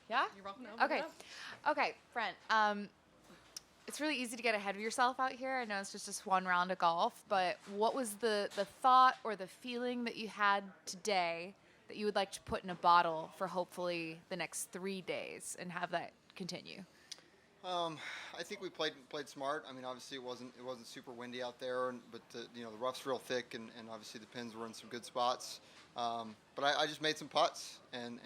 Yeah? You're welcome. Okay. Okay, Brent. It's really easy to get ahead of yourself out here. I know it's just one round of golf, but what was the thought or the feeling that you had today that you would like to put in a bottle for hopefully the next 3 days and have that continue? I think we played smart. I mean, obviously it wasn't super windy out there, but the rough's real thick, and obviously the pins were in some good spots. But I just made some putts, and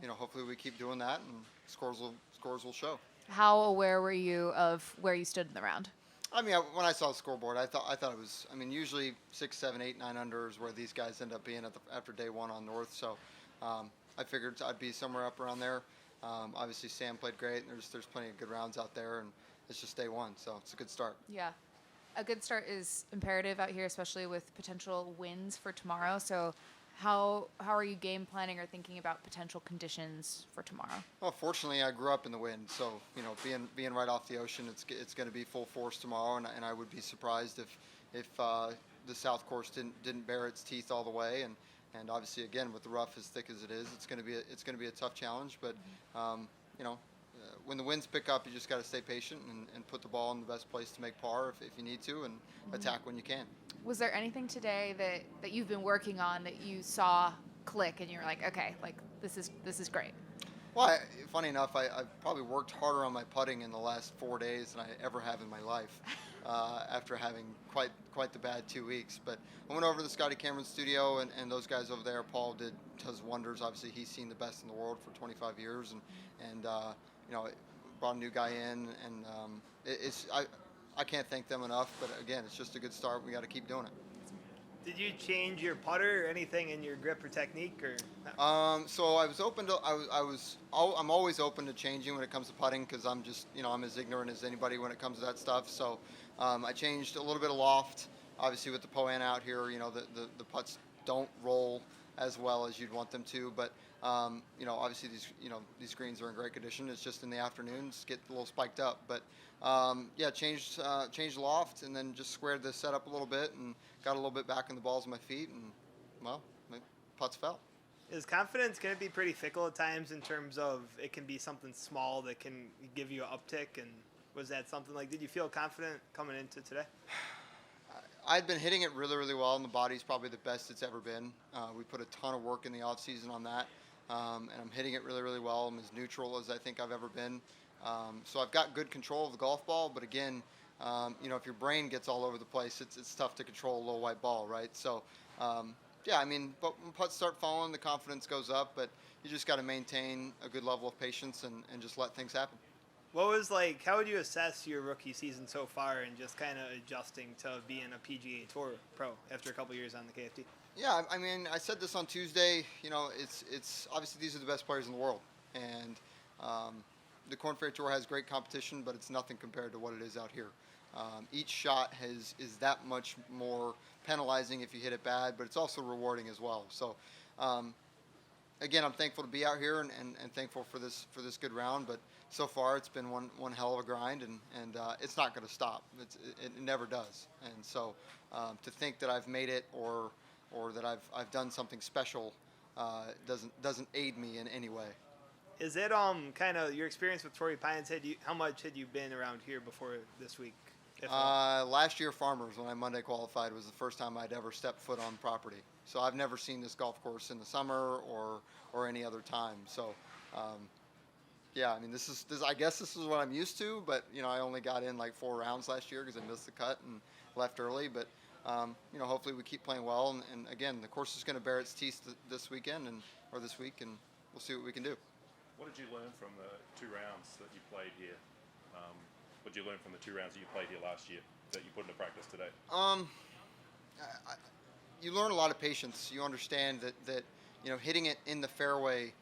hopefully we keep doing that, and scores will show. How aware were you of where you stood in the round? I mean, when I saw the scoreboard, I thought it was. I mean, usually 6, 7, 8, 9 under is where these guys end up being after day one on North. So I figured I'd be somewhere up around there. Obviously, Sam played great, and there's plenty of good rounds out there, and it's just day one, so it's a good start. Yeah. A good start is imperative out here, especially with potential wins for tomorrow. So how are you game planning or thinking about potential conditions for tomorrow? Well, fortunately, I grew up in the wind, so being right off the ocean, it's going to be full force tomorrow, and I would be surprised if the south course didn't bear its teeth all the way, and obviously again with the rough as thick as it is, it's going to be a tough challenge, but when the winds pick up, you just got to stay patient and put the ball in the best place to make par if you need to, and attack when you can. Was there anything today that you've been working on that you saw click and you were like, okay, like this is great? Well, funny enough, I've probably worked harder on my putting in the last 4 days than I ever have in my life, after having quite the bad 2 weeks. But I went over to the Scotty Cameron studio, and those guys over there, Paul does wonders. Obviously, he's seen the best in the world for 25 years, and brought a new guy in, and I can't thank them enough. But again, it's just a good start. We got to keep doing it. Did you change your putter or anything in your grip or technique, or? So I was open to. I'm always open to changing when it comes to putting, because I'm just I'm as ignorant as anybody when it comes to that stuff. So I changed a little bit of loft. Obviously with the Poan out here, the putts don't roll as well as you'd want them to. But obviously these greens are in great condition. It's just in the afternoons get a little spiked up. But changed loft, and then just squared the setup a little bit and got a little bit back in the balls of my feet, and well, my putts fell. Is confidence going to be pretty fickle at times in terms of it can be something small that can give you an uptick? And was that something like, did you feel confident coming into today? I'd been hitting it really, really well, and the body's probably the best it's ever been. We put a ton of work in the off season on that, and I'm hitting it really, really well. I'm as neutral as I think I've ever been. So I've got good control of the golf ball, but again, if your brain gets all over the place, it's tough to control a little white ball, right? So, but when putts start falling, the confidence goes up, but you just got to maintain a good level of patience and just let things happen. How would you assess your rookie season so far and just kind of adjusting to being a PGA Tour pro after a couple years on the KFT? Yeah, I mean, I said this on Tuesday, it's obviously these are the best players in the world, and the Korn Ferry Tour has great competition, but it's nothing compared to what it is out here. Each shot is that much more penalizing if you hit it bad, but it's also rewarding as well. So, again, I'm thankful to be out here and thankful for this good round. But so far, it's been one hell of a grind, and it's not going to stop. It never does. And so, to think that I've made it or that I've done something special doesn't aid me in any way. Is it kind of your experience with Torrey Pines? How much had you been around here before this week? Last year, Farmers, when I Monday qualified, was the first time I'd ever stepped foot on property. So I've never seen this golf course in the summer or any other time. So, I mean, I guess this is what I'm used to. But I only got in like 4 rounds last year because I missed the cut and left early. But hopefully we keep playing well. And again, the course is going to bear its teeth this weekend or this week, and we'll see what we can do. What did you learn from the 2 rounds that you played here? What did you learn from the 2 rounds that you played here last year that you put into practice today? You learn a lot of patience. You understand that hitting it in the fairway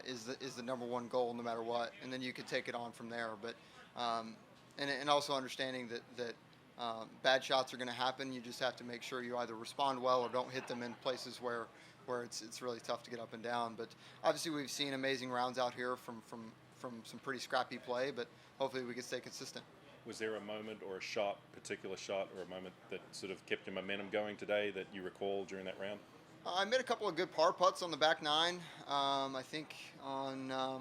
is the number one goal no matter what, and then you can take it on from there. But and also understanding that bad shots are going to happen. You just have to make sure you either respond well or don't hit them in places where it's really tough to get up and down. But obviously we've seen amazing rounds out here from some pretty scrappy play, but hopefully we can stay consistent. Was there a moment or particular shot or a moment that sort of kept your momentum going today that you recall during that round? I made a couple of good par putts on the back nine. I think on, oh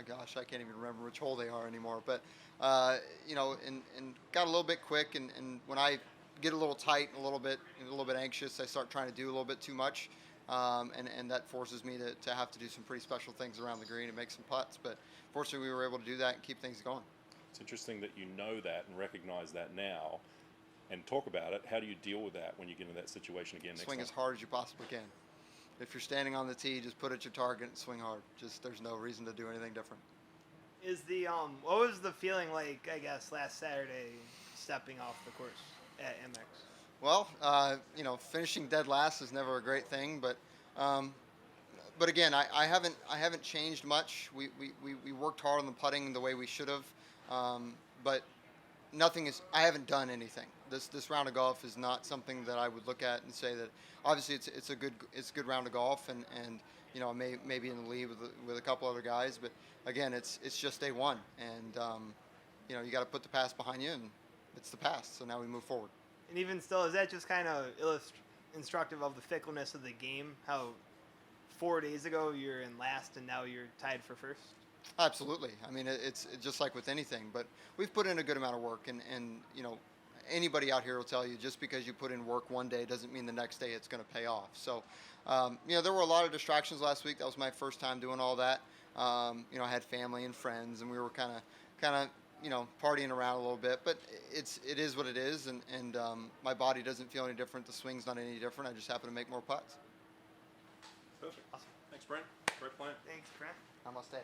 gosh, I can't even remember which hole they are anymore. But and got a little bit quick. And when I get a little tight, and a little bit anxious, I start trying to do a little bit too much. And that forces me to have to do some pretty special things around the green and make some putts. But fortunately, we were able to do that and keep things going. It's interesting that you know that and recognize that now and talk about it. How do you deal with that when you get in that situation again next Swing time? as hard as you possibly can. If you're standing on the tee, just put it at your target and swing hard. There's no reason to do anything different. Is the what was the feeling like, I guess, last Saturday stepping off the course at MX? Well, finishing dead last is never a great thing, but again, I haven't changed much. We worked hard on the putting the way we should have, but I haven't done anything. This round of golf is not something that I would look at and say that. Obviously, it's a good round of golf, and maybe in the lead with a couple other guys, but again, it's just day one, and you got to put the past behind you, and it's the past. So now we move forward. And even still, is that just kind of instructive of the fickleness of the game? How 4 days ago you're in last and now you're tied for first? Absolutely. I mean, it's just like with anything, but we've put in a good amount of work, and anybody out here will tell you just because you put in work one day doesn't mean the next day it's going to pay off. So, there were a lot of distractions last week. That was my first time doing all that. I had family and friends, and we were kind of partying around a little bit, but it is what it is, and my body doesn't feel any different. The swing's not any different. I just happen to make more putts. Perfect. Awesome. Thanks, Brent. Great plan. Thanks, Brent. Namaste.